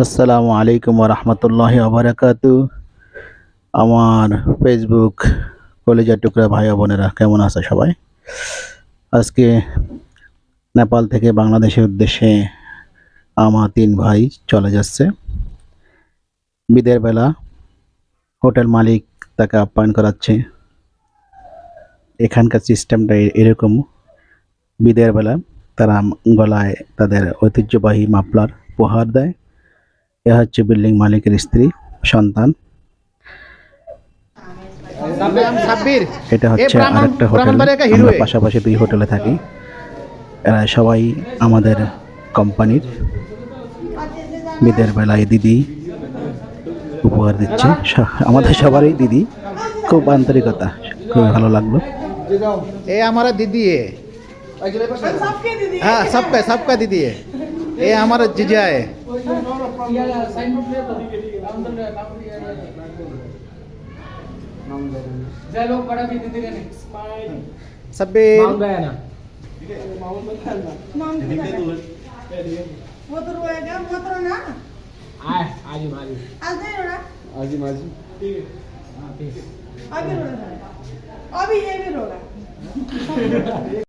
আসসালামু আলাইকুম রহমতুল্লাহি বারাকাতু। আমার ফেসবুক কলেজার টুকরা ভাই ও বোনেরা কেমন আছে সবাই? আজকে নেপাল থেকে বাংলাদেশের উদ্দেশ্যে আমার 3 ভাই চলে যাচ্ছে। বিদের বেলা হোটেল মালিক তাকে আপ্যায়ন করাচ্ছে। এখানকার সিস্টেমটা এরকম, বিদের বেলা তারা গলায় তাদের ঐতিহ্যবাহী মাফলার উপহার দেয়। এ হচ্ছে বিল্ডিং মালিকের স্ত্রী, সন্তান। এটা হচ্ছে আরেকটা হোটেল। আমরা পাশাপাশি 2 হোটেলে থাকি। এরা সবাই আমাদের কোম্পানির। বিদের বেলায় দিদি উপহার দিচ্ছে, আমাদের সবারই দিদি। খুব আন্তরিকতা, খুব ভালো লাগলো। ये हमारा दीदी है। हाँ, सबका दीदी है। ये हमारा जीजा है। सब्बीर वो तो रोएगा, वो तो ना आज नहीं रो रहा, अभी रो रहा है, अभी ये भी रो रहा है।